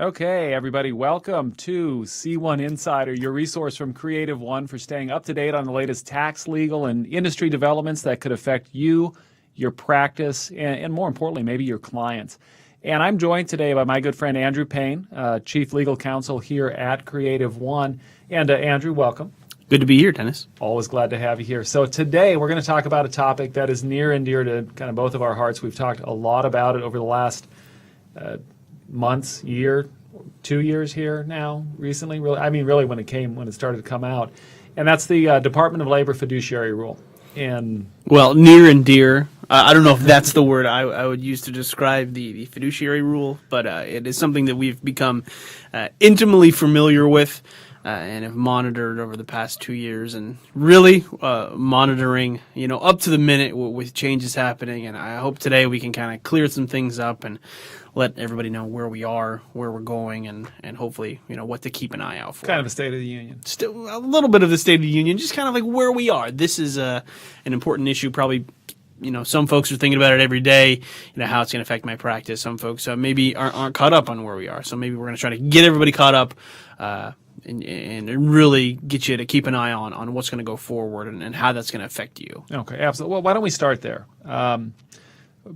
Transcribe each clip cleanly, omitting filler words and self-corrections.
Okay, everybody, welcome to C1 Insider, your resource from CreativeOne for staying up to date on the latest tax, legal, and industry developments that could affect you, your practice, and more importantly, maybe your clients. And I'm joined today by my good friend Andrew Payne, Chief Legal Counsel here at CreativeOne. And Andrew, welcome. Good to be here, Dennis. Always glad to have you here. So today we're going to talk about a topic that is near and dear to kind of both of our hearts. We've talked a lot about it over the last months, year, 2 years here now, recently. Really when it started to come out. And that's the Department of Labor fiduciary rule. And well, near and dear. I don't know if that's the word I would use to describe the fiduciary rule, but it is something that we've become intimately familiar with and have monitored over the past 2 years, and really monitoring, up to the minute with changes happening. And I hope today we can kind of clear some things up and let everybody know where we are, where we're going, and hopefully, what to keep an eye out for. Kind of a State of the Union. Still a little bit of the State of the Union, just kind of like where we are. This is an important issue. Probably, some folks are thinking about it every day, how it's going to affect my practice. Some folks maybe aren't caught up on where we are. So maybe we're going to try to get everybody caught up and really get you to keep an eye on what's going to go forward and how that's going to affect you. Okay, absolutely. Well, why don't we start there?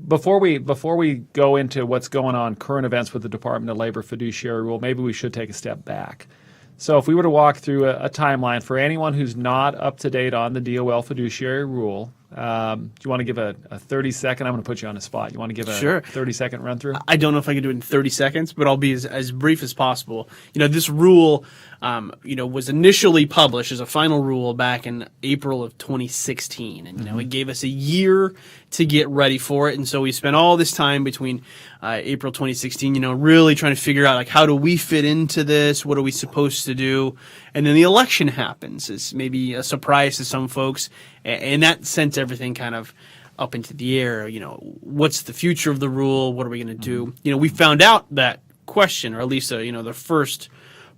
Before we go into what's going on, current events with the Department of Labor fiduciary rule, maybe we should take a step back. So if we were to walk through a timeline for anyone who's not up to date on the DOL fiduciary rule, do you want to give a 30-second? I'm going to put you on the spot. You want to give a 30-second run through? I don't know if I can do it in 30 seconds, but I'll be as brief as possible. This rule, was initially published as a final rule back in April of 2016. And, it gave us a year to get ready for it. And so we spent all this time between April 2016, really trying to figure out, how do we fit into this? What are we supposed to do? And then the election happens. It's maybe a surprise to some folks. And that sent everything kind of up into the air. What's the future of the rule? What are we going to do? We found out that question, or at least, the first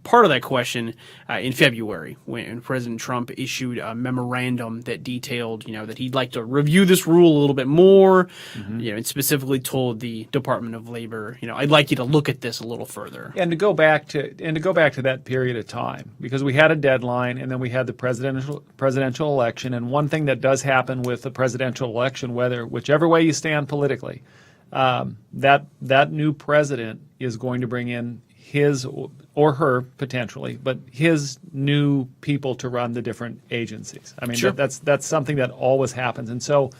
part of that question in February when President Trump issued a memorandum that detailed, that he'd like to review this rule a little bit more, and specifically told the Department of Labor, I'd like you to look at this a little further. And to go back to that period of time, because we had a deadline and then we had the presidential election. And one thing that does happen with the presidential election, whichever way you stand politically, that new president is going to bring in his or her potentially, but his new people to run the different agencies. Sure. That's something that always happens. And so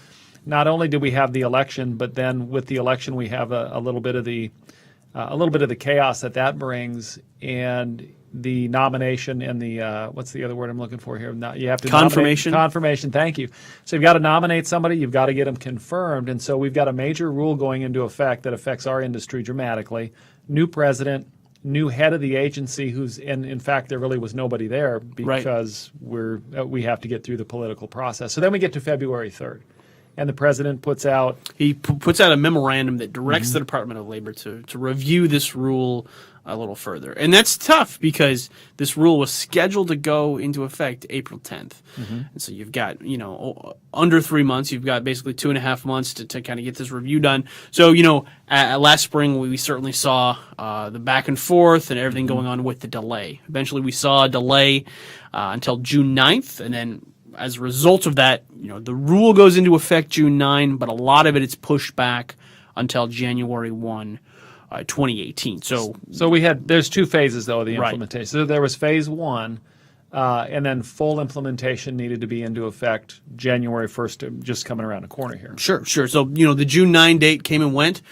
not only did we have the election, but then with the election we have a little bit of the chaos that brings, and the nomination and the what's the other word I'm looking for here? You have to confirmation. Confirmation. Thank you. So you've got to nominate somebody. You've got to get them confirmed. And so we've got a major rule going into effect that affects our industry dramatically. New president, new head of the agency, and in fact there really was nobody there because we have to get through the political process. So then we get to February 3rd, and the president puts out a memorandum that directs the Department of Labor to review this rule a little further. And that's tough because this rule was scheduled to go into effect April 10th. And so you've got, under 3 months, you've got basically 2.5 months to kind of get this review done. So, last spring we certainly saw the back and forth and everything going on with the delay. Eventually we saw a delay until June 9th, and then as a result of that, the rule goes into effect June 9, but a lot of it's pushed back until January 1, 2018. So there's two phases though of the implementation. So there was phase one, and then full implementation needed to be into effect January 1st, just coming around the corner here. Sure. So, the June 9 date came and went.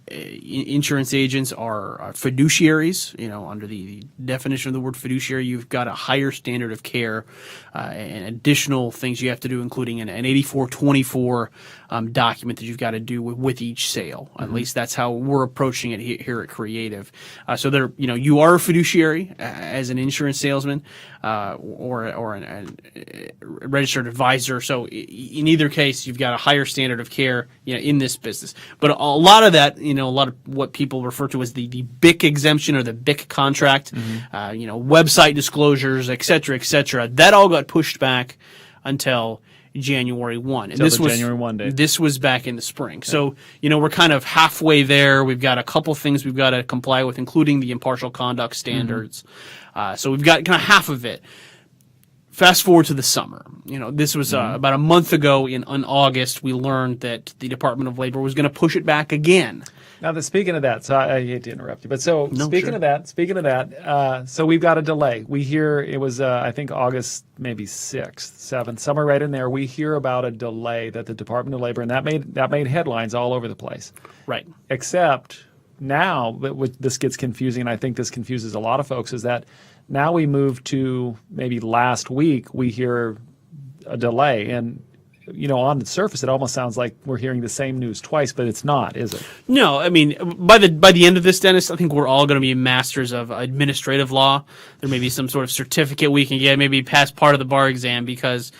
Insurance agents are fiduciaries. Under the definition of the word fiduciary, you've got a higher standard of care and additional things you have to do, including an 8424 document that you've got to do with each sale. At least that's how we're approaching it here at Creative. So there, you are a fiduciary as an insurance salesman or a registered advisor. So in either case, you've got a higher standard of care, in this business. But a lot of that, a lot of what people refer to as the BIC exemption or the BIC contract, website disclosures, et cetera, that all got pushed back until January 1. And Till this the was January 1 date. This was back in the spring. So, we're kind of halfway there. We've got a couple things we've got to comply with, including the impartial conduct standards. So we've got kind of half of it. Fast forward to the summer. This was about a month ago in August, we learned that the Department of Labor was going to push it back again. Now, speaking of that, so I hate to interrupt you, but so No, speaking sure. of that, so we've got a delay. We hear it was, I think, August maybe 6th, 7th, somewhere right in there. We hear about a delay that the Department of Labor, and that made headlines all over the place. Right. Except now, this gets confusing, and I think this confuses a lot of folks, is that now we move to maybe last week, we hear a delay. And, on the surface, it almost sounds like we're hearing the same news twice, but it's not, is it? No, I mean, by the end of this, Dennis, I think we're all going to be masters of administrative law. There may be some sort of certificate we can get, maybe pass part of the bar exam, because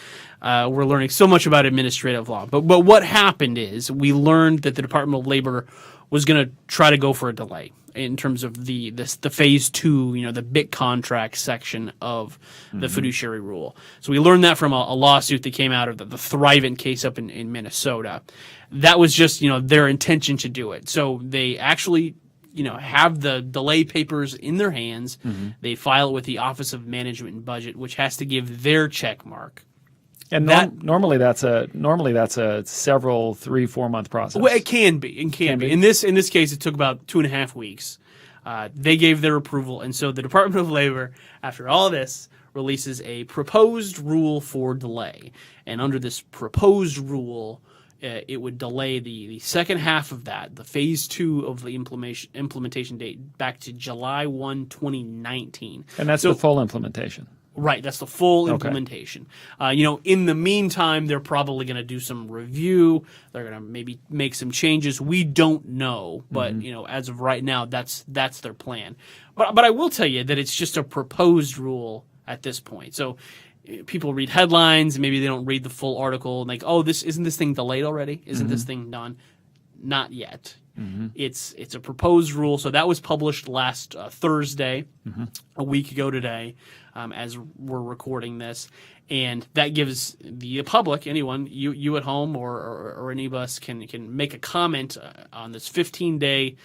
we're learning so much about administrative law. But what happened is we learned that the Department of Labor was going to try to go for a delay in terms of the phase 2, the BIC contract section of the fiduciary rule. So we learned that from a lawsuit that came out of the Thrivent case up in Minnesota. That was just, their intention to do it. So they actually, have the delay papers in their hands. They file it with the Office of Management and Budget, which has to give their check mark. And normally that's a several 3-4 month process. Well, it can be. In this case, it took about 2.5 weeks. They gave their approval, and so the Department of Labor, after all this, releases a proposed rule for delay. And under this proposed rule, it would delay the second half of that, the phase 2 of the implementation date, back to July 1, 2019. And that's the full implementation. Right, that's the full implementation. In the meantime, they're probably going to do some review. They're going to maybe make some changes. We don't know, but as of right now, that's their plan. But I will tell you that it's just a proposed rule at this point. So people read headlines, maybe they don't read the full article, and like, oh, isn't this thing delayed already? Isn't this thing done? Not yet. It's a proposed rule. So that was published last Thursday, a week ago today, as we're recording this. And that gives the public, anyone, you at home or any of us can make a comment on this 15-day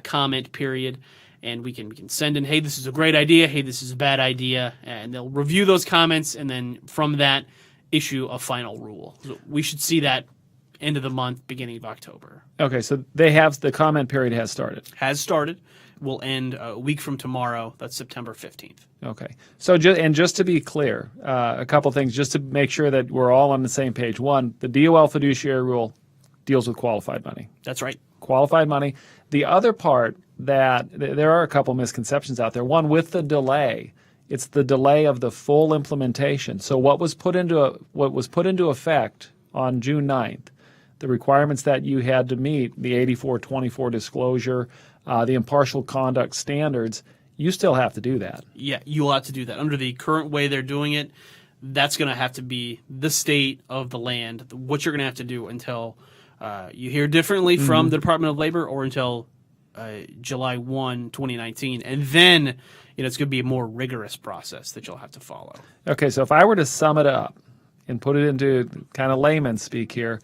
comment period. And we can send in, hey, this is a great idea. Hey, this is a bad idea. And they'll review those comments. And then from that, issue a final rule. So we should see that end of the month, beginning of October. Okay, so the comment period has started. Has started. Will end a week from tomorrow. That's September 15th. Okay. So just to be clear, a couple things just to make sure that we're all on the same page. One, the DOL fiduciary rule deals with qualified money. That's right. Qualified money. The other part that there are a couple misconceptions out there. One, with the delay, it's the delay of the full implementation. So what was put into effect on June 9th, the requirements that you had to meet, the 8424 disclosure, the impartial conduct standards, you still have to do that. Yeah, you'll have to do that. Under the current way they're doing it, that's going to have to be the state of the land, what you're going to have to do until you hear differently from the Department of Labor or until July 1, 2019. And then it's going to be a more rigorous process that you'll have to follow. Okay, so if I were to sum it up and put it into kind of layman speak here,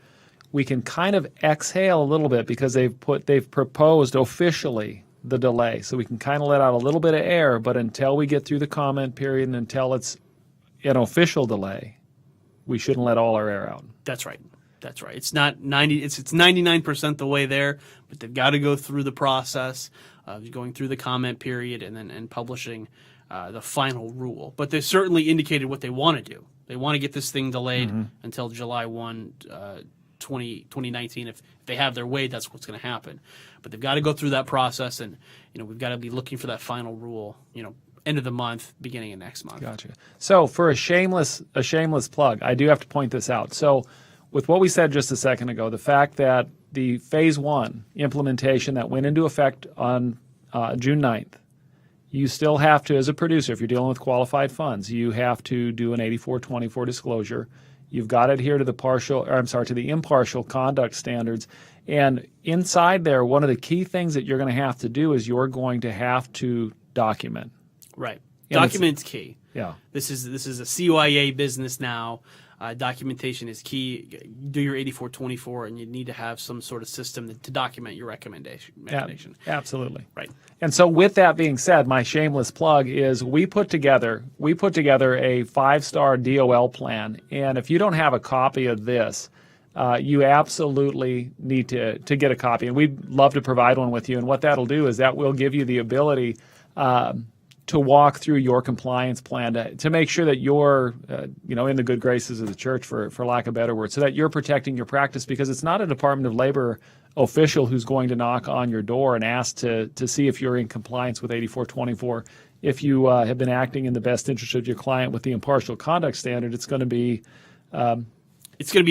we can kind of exhale a little bit because they've proposed officially the delay. So we can kind of let out a little bit of air, but until we get through the comment period and until it's an official delay, we shouldn't let all our air out. That's right. That's right. It's not 90. It's 99% the way there, but they've got to go through the process of going through the comment period and publishing the final rule. But they certainly indicated what they want to do. They want to get this thing delayed until July 1, 2019. If they have their way, that's what's going to happen. But they've got to go through that process, and we've got to be looking for that final rule. End of the month, beginning of next month. Gotcha. So for a shameless plug, I do have to point this out. So with what we said just a second ago, the fact that the phase 1 implementation that went into effect on June 9th, you still have to, as a producer, if you're dealing with qualified funds, you have to do an 8424 disclosure. You've got to adhere to the impartial conduct standards. And inside there, one of the key things that you're going to have to do is you're going to have to document. Right. And Document's key. Yeah. This is a CYA business now. Documentation is key. Do your 8424, and you need to have some sort of system to document your recommendation. Absolutely. Right. And so with that being said, my shameless plug is we put together a 5-star DOL plan. And if you don't have a copy of this, you absolutely need to get a copy. And we'd love to provide one with you. And what that'll do is that will give you the ability to walk through your compliance plan to make sure that you're, in the good graces of the church, for lack of a better word, so that you're protecting your practice, because it's not a Department of Labor official who's going to knock on your door and ask to see if you're in compliance with 8424. If you have been acting in the best interest of your client with the impartial conduct standard, it's going to be a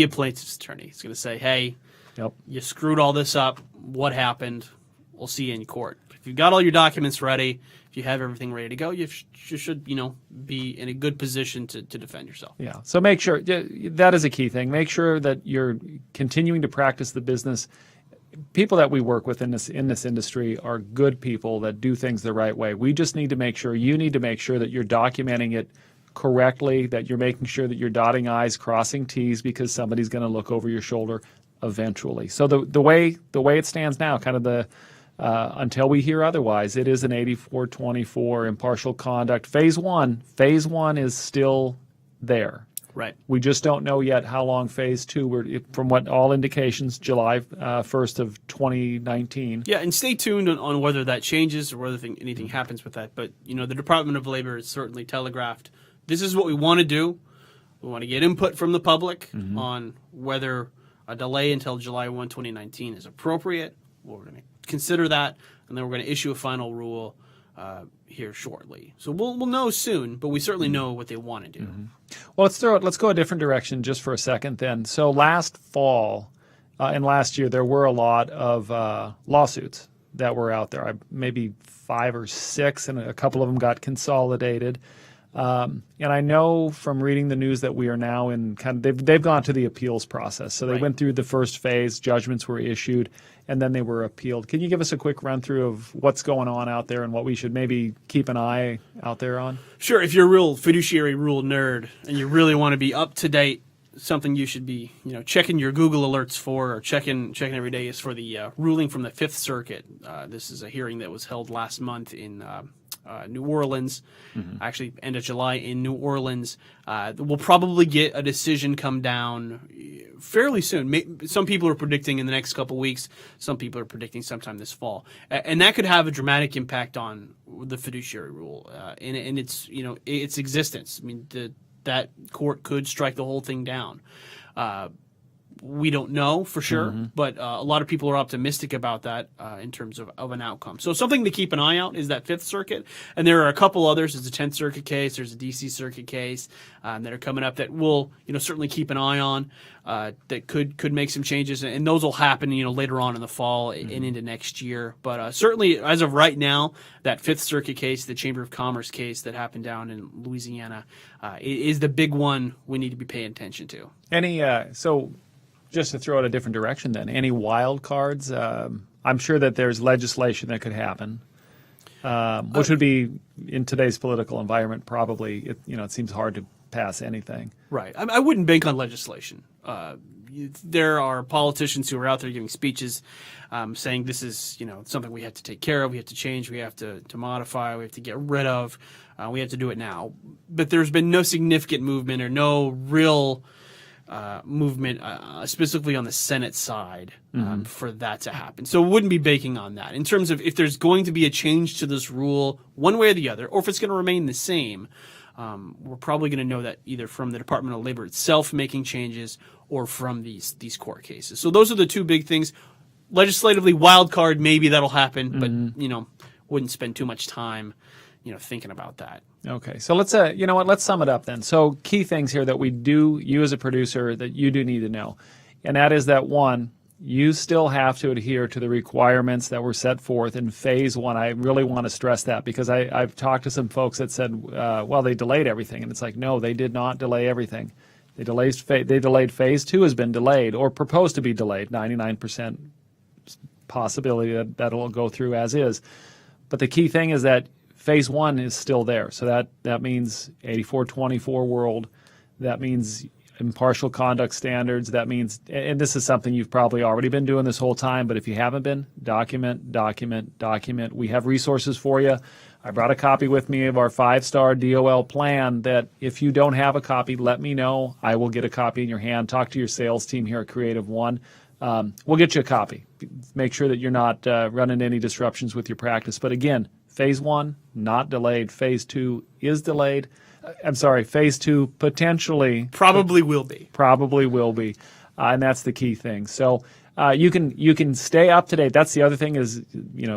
plaintiff's attorney. It's going to say, hey, yep, you screwed all this up. What happened? We'll see you in court. If you've got all your documents ready, if you have everything ready to go, you should, be in a good position to defend yourself. Yeah. So make sure that is a key thing. Make sure that you're continuing to practice the business. People that we work with in this industry are good people that do things the right way. We just need to make sure, you need to make sure that you're documenting it correctly, that you're making sure that you're dotting I's, crossing T's, because somebody's going to look over your shoulder eventually. So the way it stands now, kind of until we hear otherwise, it is an 8424 impartial conduct. Phase one is still there. Right. We just don't know yet how long phase 2, from what all indications, July 1st of 2019. Yeah, and stay tuned on whether that changes or whether anything happens with that. But, the Department of Labor has certainly telegraphed, this is what we want to do. We want to get input from the public on whether a delay until July 1, 2019 is appropriate. We're going to consider that, and then we're going to issue a final rule here shortly. So we'll know soon, but we certainly know what they want to do. Well, let's go a different direction just for a second then. So last fall and last year, there were a lot of lawsuits that were out there, maybe 5 or 6, and a couple of them got consolidated. And I know from reading the news that we are now in they've gone to the appeals process. So they went through the first phase, judgments were issued, and then they were appealed. Can you give us a quick run through of what's going on out there and what we should maybe keep an eye out there on? Sure. If you're a real fiduciary rule nerd and you really want to be up to date, something you should be, checking your Google alerts for, or checking every day, is for the ruling from the Fifth Circuit. This is a hearing that was held last month in New Orleans, actually end of July in New Orleans. We'll probably get a decision come down fairly soon. Some people are predicting in the next couple of weeks. Some people are predicting sometime this fall. And that could have a dramatic impact on the fiduciary rule and its, its existence. I mean, that court could strike the whole thing down. We don't know for sure, but a lot of people are optimistic about that in terms of an outcome. So something to keep an eye out is that Fifth Circuit, and there are a couple others. There's a 10th Circuit case, there's a D.C. Circuit case that are coming up that we'll certainly keep an eye on that could make some changes, and those will happen later on in the fall and into next year. But certainly as of right now, that Fifth Circuit case, the Chamber of Commerce case that happened down in Louisiana, is the big one we need to be paying attention to. Just to throw it a different direction then, any wild cards? I'm sure that there's legislation that could happen, which would be, in today's political environment, probably, it seems hard to pass anything. Right. I wouldn't bank on legislation. There are politicians who are out there giving speeches saying this is, something we have to take care of, we have to change, we have to modify, we have to get rid of, we have to do it now. But there's been no significant movement or no real movement, specifically on the Senate side, for that to happen. So we wouldn't be banking on that. In terms of if there's going to be a change to this rule, one way or the other, or if it's going to remain the same, we're probably going to know that either from the Department of Labor itself making changes or from these court cases. So those are the two big things. Legislatively, wild card, maybe that'll happen, but wouldn't spend too much time thinking about that. Okay, so let's let's sum it up then. So key things here that you as a producer, that you do need to know, and that is that, one, you still have to adhere to the requirements that were set forth in phase 1. I really want to stress that, because I've talked to some folks that said, well, they delayed everything, and it's like, no, they did not delay everything. They delayed phase 2 has been delayed or proposed to be delayed. 99% possibility that it'll go through as is, but the key thing is that phase 1 is still there. So that means 8424 world. That means impartial conduct standards. That means, and this is something you've probably already been doing this whole time, but if you haven't been, document, document, document. We have resources for you. I brought a copy with me of our 5-star DOL plan that if you don't have a copy, let me know. I will get a copy in your hand. Talk to your sales team here at CreativeOne. We'll get you a copy. Make sure that you're not running any disruptions with your practice. But again, phase 1, not delayed. Phase 2 is delayed. I'm sorry, phase 2 potentially. Probably will be. Probably will be. And that's the key thing. So you can stay up to date. That's the other thing is,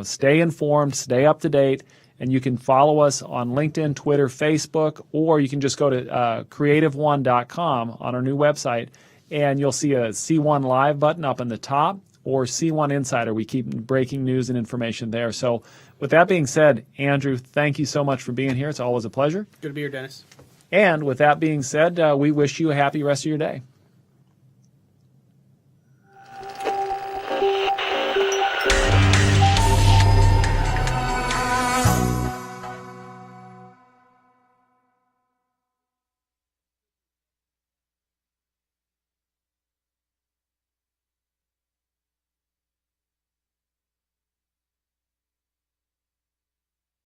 stay informed, stay up to date. And you can follow us on LinkedIn, Twitter, Facebook, or you can just go to CreativeOne.com on our new website, and you'll see a C1 Live button up in the top, or C1 Insider. We keep breaking news and information there. So with that being said, Andrew, thank you so much for being here. It's always a pleasure. Good to be here, Dennis. And with that being said, we wish you a happy rest of your day.